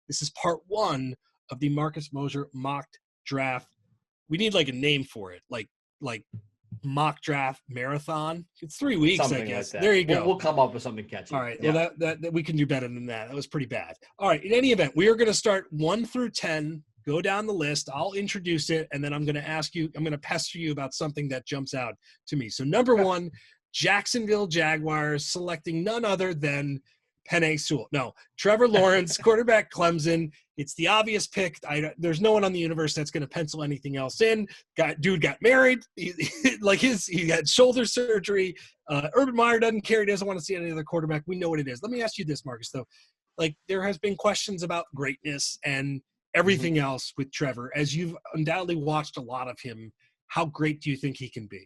This is part one of the Marcus Mosher mock draft. We need like a name for it, like mock draft marathon. It's 3 weeks, Something I guess. like that. There you go. We'll come up with something catchy. All right. Yeah. Well, that we can do better than that. That was pretty bad. All right. In any event, we are going to start 1 through 10. Go down the list. I'll introduce it, and then I'm going to pester you about something that jumps out to me. So number 1, Jacksonville Jaguars selecting none other than Penei Sewell. No, Trevor Lawrence, quarterback, Clemson. It's the obvious pick. There's no one on the universe that's going to pencil anything else in. Dude got married. He had shoulder surgery. Urban Meyer doesn't care. He doesn't want to see any other quarterback. We know what it is. Let me ask you this, Marcus, though. Like, there has been questions about greatness and everything else with Trevor. As you've undoubtedly watched a lot of him, how great do you think he can be?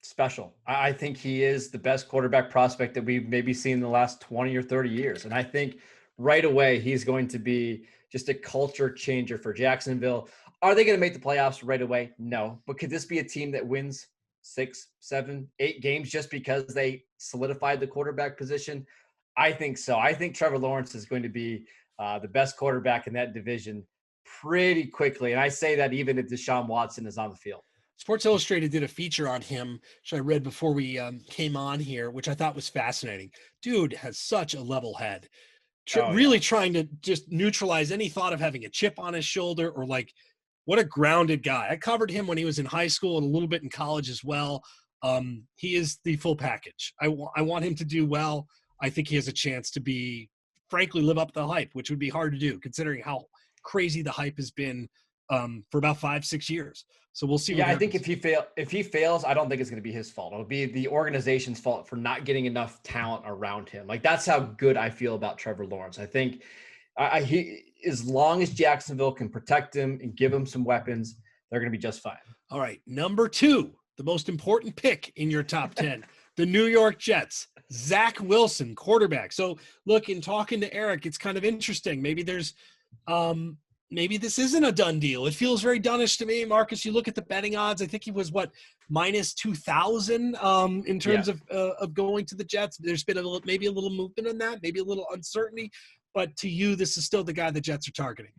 Special. I think he is the best quarterback prospect that we've maybe seen in the last 20 or 30 years. And I think right away he's going to be just a culture changer for Jacksonville. Are they going to make the playoffs right away? No. But could this be a team that wins 6, 7, 8 games just because they solidified the quarterback position? I think so. I think Trevor Lawrence is going to be the best quarterback in that division pretty quickly. And I say that even if Deshaun Watson is on the field. Sports Illustrated did a feature on him, which I read before we came on here, which I thought was fascinating. Dude has such a level head. Really trying to just neutralize any thought of having a chip on his shoulder, or like, what a grounded guy. I covered him when he was in high school and a little bit in college as well. He is the full package. I want him to do well. I think he has a chance to frankly, live up to the hype, which would be hard to do considering how crazy the hype has been for about 5-6 years. So we'll see. Yeah, I think if he fails, I don't think it's going to be his fault. It'll be the organization's fault for not getting enough talent around him. Like, that's how good I feel about Trevor Lawrence. I think as long as Jacksonville can protect him and give him some weapons, they're going to be just fine. All right, number 2, the most important pick in your top 10, the New York Jets, Zach Wilson, quarterback. So look, in talking to Eric, it's kind of interesting. Maybe there's maybe this isn't a done deal. It feels very doneish to me, Marcus. You look at the betting odds. I think he was minus 2,000 in terms of going to the Jets. There's been maybe a little movement in that, maybe a little uncertainty. But to you, this is still the guy the Jets are targeting.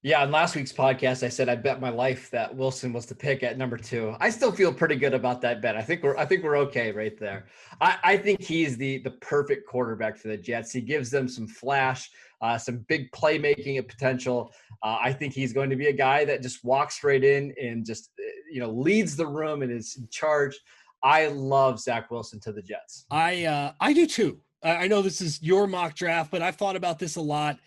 Yeah, on last week's podcast, I said I bet my life that Wilson was the pick at number 2. I still feel pretty good about that bet. I think we're okay right there. I think he's the perfect quarterback for the Jets. He gives them some flash, some big playmaking potential. I think he's going to be a guy that just walks right in and just leads the room and is in charge. I love Zach Wilson to the Jets. I do too. I know this is your mock draft, but I've thought about this a lot.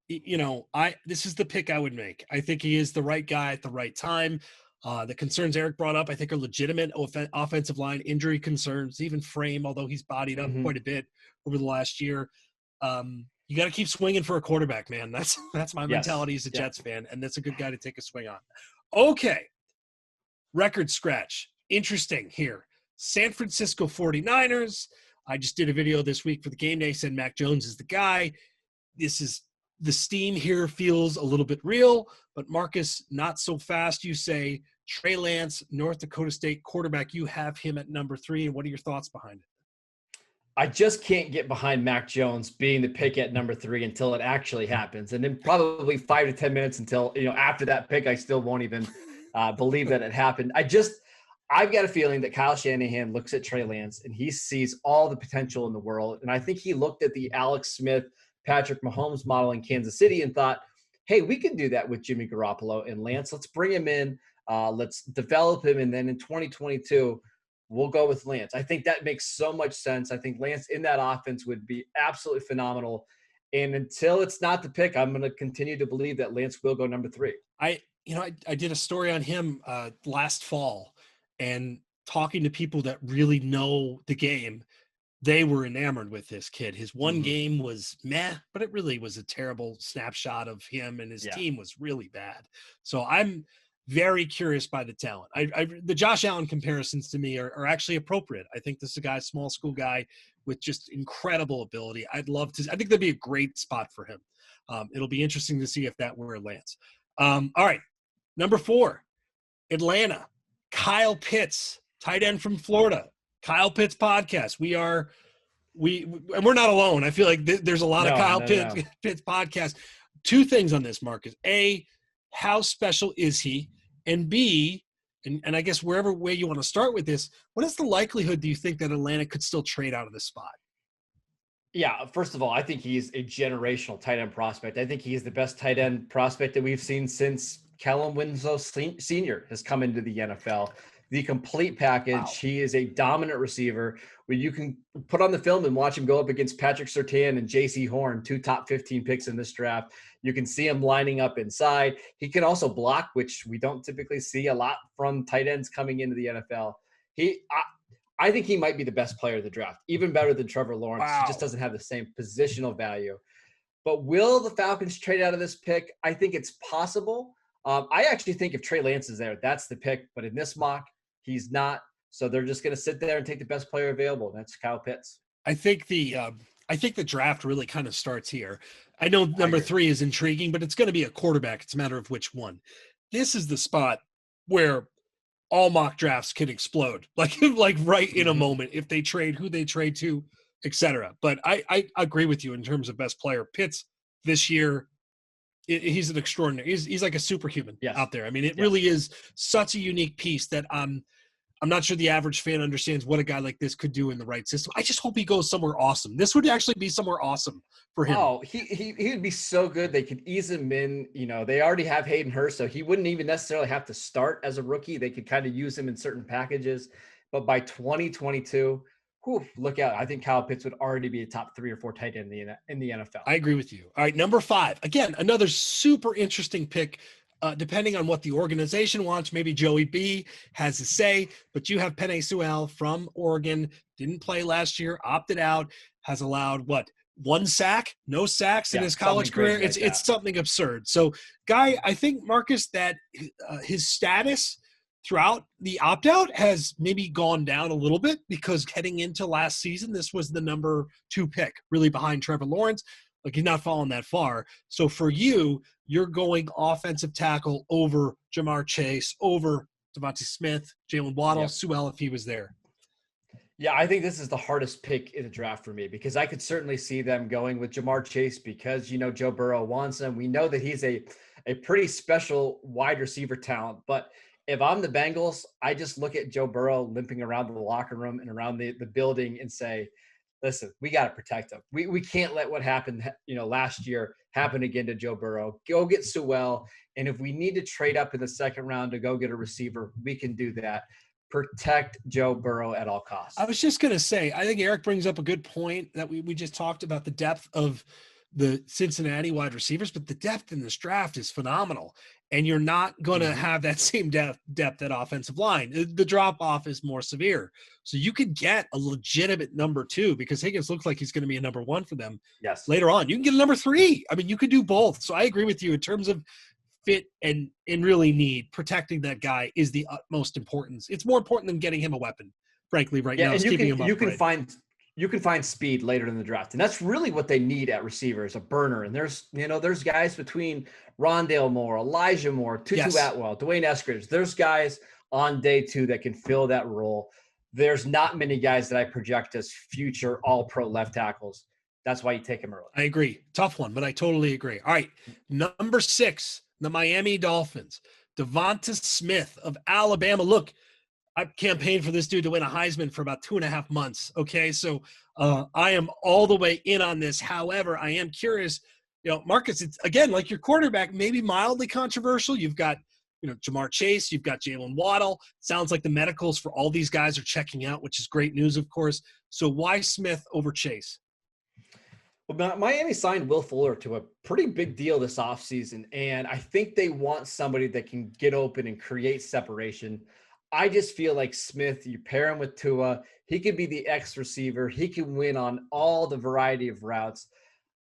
This is the pick I would make. I think he is the right guy at the right time. The concerns Eric brought up, I think, are legitimate offensive line injury concerns, even frame, although he's bodied up quite a bit over the last year. You got to keep swinging for a quarterback, man. That's my mentality as a Jets fan, and that's a good guy to take a swing on. Okay. Record scratch. Interesting here. San Francisco 49ers. I just did a video this week for the game day, said Mac Jones is the guy. The steam here feels a little bit real, but Marcus, not so fast. You say Trey Lance, North Dakota State quarterback. You have him at number 3. And what are your thoughts behind it? I just can't get behind Mac Jones being the pick at number 3 until it actually happens. And then probably 5 to 10 minutes until, after that pick, I still won't even believe that it happened. I've got a feeling that Kyle Shanahan looks at Trey Lance and he sees all the potential in the world. And I think he looked at the Alex Smith, Patrick Mahomes model in Kansas City and thought, hey, we can do that with Jimmy Garoppolo and Lance. Let's bring him in. Let's develop him. And then in 2022, we'll go with Lance. I think that makes so much sense. I think Lance in that offense would be absolutely phenomenal. And until it's not the pick, I'm going to continue to believe that Lance will go number 3. I did a story on him last fall, and talking to people that really know the game, they were enamored with this kid. His one game was meh, but it really was a terrible snapshot of him, and his team was really bad. So I'm very curious by the talent. The Josh Allen comparisons to me are actually appropriate. I think this is a guy, small school guy with just incredible ability. I think that'd be a great spot for him. It'll be interesting to see if that were Lance. All right. Number 4, Atlanta, Kyle Pitts, tight end from Florida. Kyle Pitts podcast. And we're not alone. I feel like there's a lot of Kyle Pitts podcasts. two things on this, Marcus. A, how special is he? And B, and I guess wherever way you want to start with this, what is the likelihood, do you think, that Atlanta could still trade out of this spot? Yeah, first of all, I think he's a generational tight end prospect. I think he's the best tight end prospect that we've seen since Kellen Winslow Sr. has come into the NFL. The complete package. Wow. He is a dominant receiver where you can put on the film and watch him go up against Patrick Surtain and J.C. Horn, 2 top 15 picks in this draft. You can see him lining up inside. He can also block, which we don't typically see a lot from tight ends coming into the NFL. I think he might be the best player of the draft, even better than Trevor Lawrence. Wow. He just doesn't have the same positional value. But will the Falcons trade out of this pick? I think it's possible. I actually think if Trey Lance is there, that's the pick. But in this mock, he's not. So they're just going to sit there and take the best player available. That's Kyle Pitts. I think the draft really kind of starts here. I know number 3 is intriguing, but it's going to be a quarterback. It's a matter of which one. This is the spot where all mock drafts can explode, like right in a moment, if they trade, who they trade to, etc. But I agree with you in terms of best player. Pitts this year, he's an extraordinary. He's like a superhuman out there. I mean, it really is such a unique piece that I'm not sure the average fan understands what a guy like this could do in the right system. I just hope he goes somewhere awesome. This would actually be somewhere awesome for him. Oh, he would be so good. They could ease him in. You know, they already have Hayden Hurst, so he wouldn't even necessarily have to start as a rookie. They could kind of use him in certain packages. But by 2022, look out. I think Kyle Pitts would already be a top 3 or 4 tight end in the NFL. I agree with you. All right, number 5. Again, another super interesting pick. Depending on what the organization wants, maybe Joey B has a say, but you have Penei Sowell from Oregon, didn't play last year, opted out, has allowed 1 sack, no sacks in his college career. It's something absurd. So, Guy, I think, Marcus, that his status throughout the opt-out has maybe gone down a little bit because heading into last season, this was the number 2 pick, really behind Trevor Lawrence. Like, he's not falling that far. So for you, you're going offensive tackle over Jamar Chase, over Devonta Smith, Jalen Waddle, Sowell if he was there. Yeah, I think this is the hardest pick in the draft for me because I could certainly see them going with Jamar Chase because, Joe Burrow wants him. We know that he's a pretty special wide receiver talent. But if I'm the Bengals, I just look at Joe Burrow limping around the locker room and around the building and say, listen, we got to protect him. We can't let what happened, last year happen again to Joe Burrow. Go get Sowell. And if we need to trade up in the second round to go get a receiver, we can do that. Protect Joe Burrow at all costs. I was just going to say, I think Eric brings up a good point that we just talked about the depth of the Cincinnati wide receivers, but the depth in this draft is phenomenal. And you're not going to have that same depth at offensive line. The drop-off is more severe. So you could get a legitimate number 2 because Higgins looks like he's going to be a number 1 for them later on. You can get a number 3. I mean, you could do both. So I agree with you in terms of fit and really need. Protecting that guy is the utmost importance. It's more important than getting him a weapon, frankly, right now. And you can find speed later in the draft. And that's really what they need at receiver is a burner. And there's guys between Rondale Moore, Elijah Moore, Tutu Atwell, Dwayne Eskridge. There's guys on day 2 that can fill that role. There's not many guys that I project as future all-pro left tackles. That's why you take him early. I agree. Tough one, but I totally agree. All right, number 6, the Miami Dolphins. Devonta Smith of Alabama. Look, I campaigned for this dude to win a Heisman for about 2.5 months. Okay, so I am all the way in on this. However, I am curious. Marcus, it's again like your quarterback, maybe mildly controversial. You've got, Jamar Chase. You've got Jalen Waddle. Sounds like the medicals for all these guys are checking out, which is great news, of course. So why Smith over Chase? Well, Miami signed Will Fuller to a pretty big deal this offseason, and I think they want somebody that can get open and create separation. I just feel like Smith, you pair him with Tua, he could be the X receiver. He can win on all the variety of routes.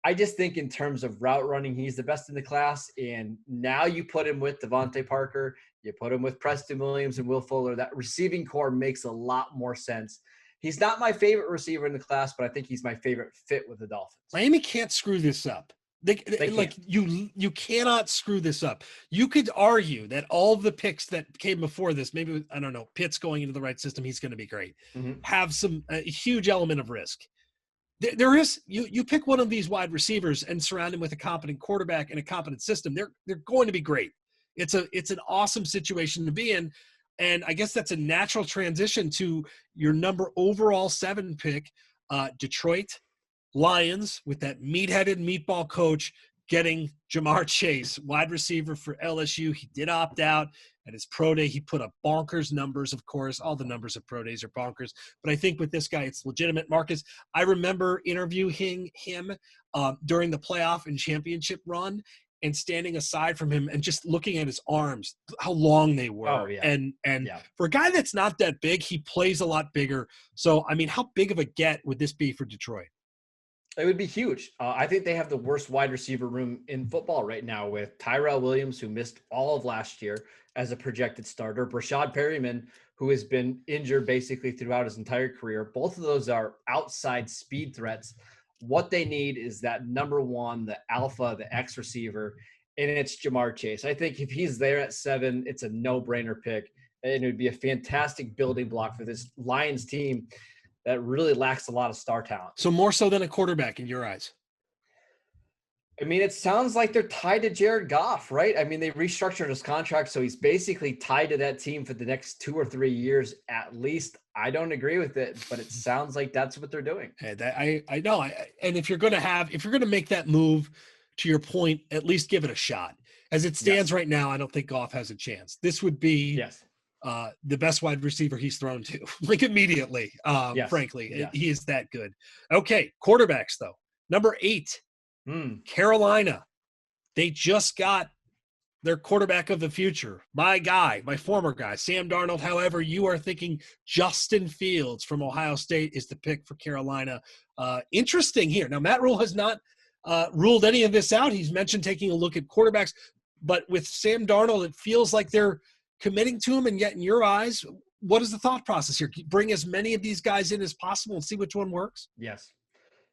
I just think in terms of route running, he's the best in the class. And now you put him with Devontae Parker, you put him with Preston Williams and Will Fuller. That receiving core makes a lot more sense. He's not my favorite receiver in the class, but I think he's my favorite fit with the Dolphins. Miami can't screw this up. They like you cannot screw this up. You could argue that all of the picks that came before this, maybe I don't know, Pitt's going into the right system, he's going to be great. Have a huge element of risk. there is you pick one of these wide receivers and surround him with a competent quarterback and a competent system. They're going to be great. It's an awesome situation to be in, and I guess that's a natural transition to your number overall 7 pick, Detroit Lions, with that meat-headed meatball coach getting Jamar Chase, wide receiver for LSU. He did opt out at his pro day. He put up bonkers numbers, of course. All the numbers of pro days are bonkers. But I think with this guy, it's legitimate. Marcus, I remember interviewing him during the playoff and championship run and standing aside from him and just looking at his arms, how long they were. Oh, yeah. And for a guy that's not that big, he plays a lot bigger. So, I mean, how big of a get would this be for Detroit? It would be huge. I think they have the worst wide receiver room in football right now with Tyrell Williams, who missed all of last year as a projected starter, Brashad Perryman, who has been injured basically throughout his entire career. Both of those are outside speed threats. What they need is that number one, the alpha, the X receiver, and it's Jamar Chase. I think if he's there at 7, it's a no-brainer pick, and it would be a fantastic building block for this Lions team that really lacks a lot of star talent. So more so than a quarterback in your eyes? I mean, it sounds like they're tied to Jared Goff, right? I mean, they restructured his contract, so he's basically tied to that team for the next 2 or 3 years at least. I don't agree with it, but it sounds like that's what they're doing. Hey, I know. And if you're going to make that move, to your point, at least give it a shot. As it stands right now, I don't think Goff has a chance. This would be the best wide receiver he's thrown to, like immediately, frankly. He is that good. Okay, quarterbacks, though. Number 8, Carolina. They just got their quarterback of the future. My former guy, Sam Darnold. However, you are thinking Justin Fields from Ohio State is the pick for Carolina. Interesting here. Now, Matt Rule has not ruled any of this out. He's mentioned taking a look at quarterbacks. But with Sam Darnold, it feels like they're committing to him, and yet in your eyes, what is the thought process here? Bring as many of these guys in as possible and see which one works? Yes.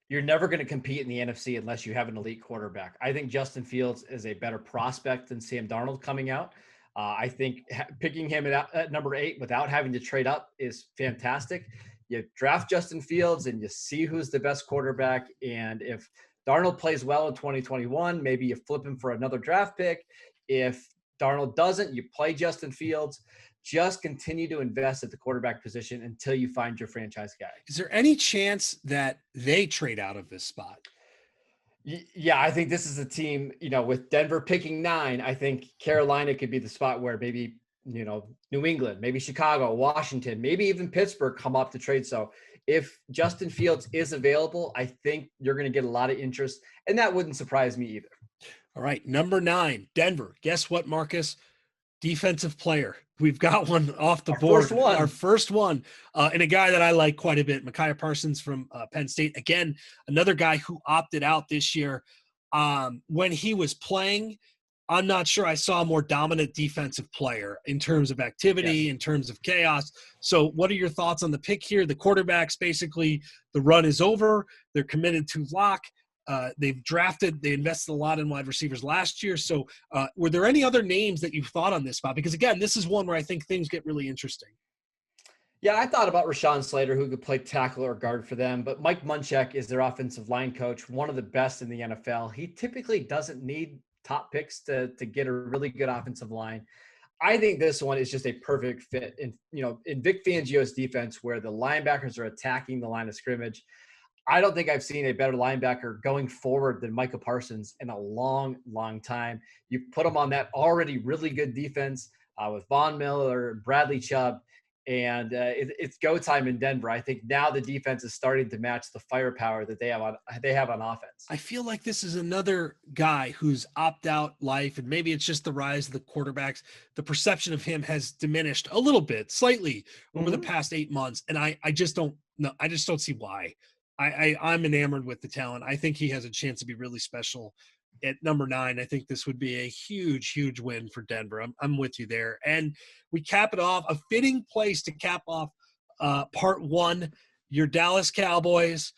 You're never going to compete in the NFC unless you have an elite quarterback. I think Justin Fields is a better prospect than Sam Darnold coming out. I think picking him at number 8 without having to trade up is fantastic. You draft Justin Fields and you see who's the best quarterback. And if Darnold plays well in 2021, maybe you flip him for another draft pick. If Darnold doesn't, you play Justin Fields. Just continue to invest at the quarterback position until you find your franchise guy. Is there any chance that they trade out of this spot? Yeah, I think this is a team, with Denver picking 9, I think Carolina could be the spot where maybe, New England, maybe Chicago, Washington, maybe even Pittsburgh come up to trade. So if Justin Fields is available, I think you're going to get a lot of interest, and that wouldn't surprise me either. All right, number 9, Denver. Guess what, Marcus? Defensive player. We've got one off the board. Our first one. And a guy that I like quite a bit, Micah Parsons from Penn State. Again, another guy who opted out this year. When he was playing, I'm not sure I saw a more dominant defensive player in terms of activity, in terms of chaos. So what are your thoughts on the pick here? The quarterbacks, basically, the run is over. They're committed to lock. They invested a lot in wide receivers last year. So were there any other names that you thought on this spot? Because, again, this is one where I think things get really interesting. Yeah, I thought about Rashawn Slater, who could play tackle or guard for them. But Mike Munchak is their offensive line coach, one of the best in the NFL. He typically doesn't need top picks to get a really good offensive line. I think this one is just a perfect fit in Vic Fangio's defense, where the linebackers are attacking the line of scrimmage. I don't think I've seen a better linebacker going forward than Micah Parsons in a long, long time. You put him on that already really good defense with Von Miller, Bradley Chubb, and it's go time in Denver. I think now the defense is starting to match the firepower that they have on offense. I feel like this is another guy who's opt-out life, and maybe it's just the rise of the quarterbacks. The perception of him has diminished a little bit, slightly, over the past 8 months, and I just don't know. I just don't see why. I'm enamored with the talent. I think he has a chance to be really special at number 9. I think this would be a huge, huge win for Denver. I'm with you there. And we cap it off, a fitting place to cap off part 1, your Dallas Cowboys.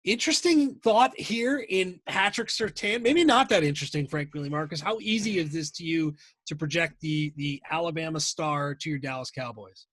Interesting thought here in Patrick Surtain. Maybe not that interesting, frankly, Marcus. How easy is this to you to project the Alabama star to your Dallas Cowboys?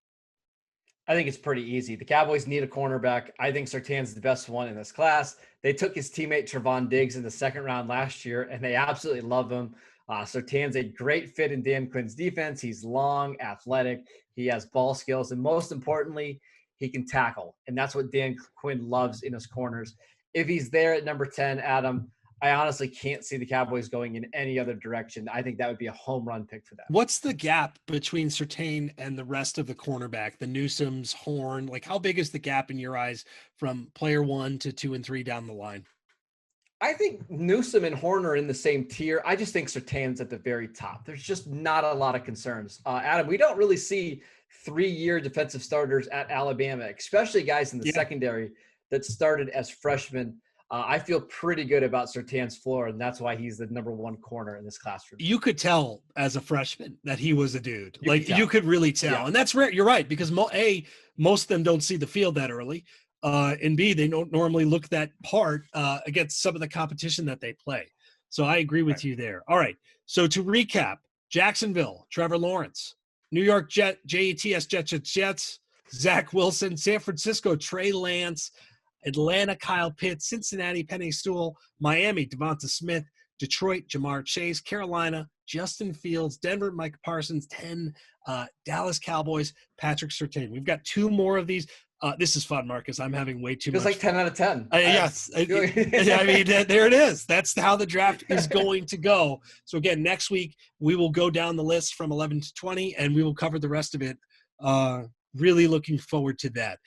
I think it's pretty easy. The Cowboys need a cornerback. I think Surtain's the best one in this class. They took his teammate Trevon Diggs in the second round last year, and they absolutely love him. Surtain's a great fit in Dan Quinn's defense. He's long, athletic. He has ball skills, and most importantly, he can tackle. And that's what Dan Quinn loves in his corners. If he's there at number 10, Adam, I honestly can't see the Cowboys going in any other direction. I think that would be a home run pick for them. What's the gap between Surtain and the rest of the cornerback, the Newsomes, Horn? Like, how big is the gap in your eyes from player 1 to 2 and 3 down the line? I think Newsome and Horn are in the same tier. I just think Surtain's at the very top. There's just not a lot of concerns. Adam, we don't really see 3-year defensive starters at Alabama, especially guys in the secondary that started as freshmen. I feel pretty good about Surtain's floor, and that's why he's the number 1 corner in this classroom. You could tell as a freshman that he was a dude. You could really tell. Yeah. And that's rare. You're right, because most of them don't see the field that early. And B, they don't normally look that part against some of the competition that they play. So I agree with you there. All right. So to recap, Jacksonville, Trevor Lawrence, New York Jets, Zach Wilson, San Francisco, Trey Lance, Atlanta, Kyle Pitts, Cincinnati, Penei Sewell, Miami, Devonta Smith, Detroit, Jamar Chase, Carolina, Justin Fields, Denver, Micah Parsons, 10, Dallas Cowboys, Patrick Surtain. We've got 2 more of these. This is fun, Marcus. I'm having way too much. It's like 10 out of 10. Yes. I mean, there it is. That's how the draft is going to go. So, again, next week, we will go down the list from 11 to 20, and we will cover the rest of it. Really looking forward to that.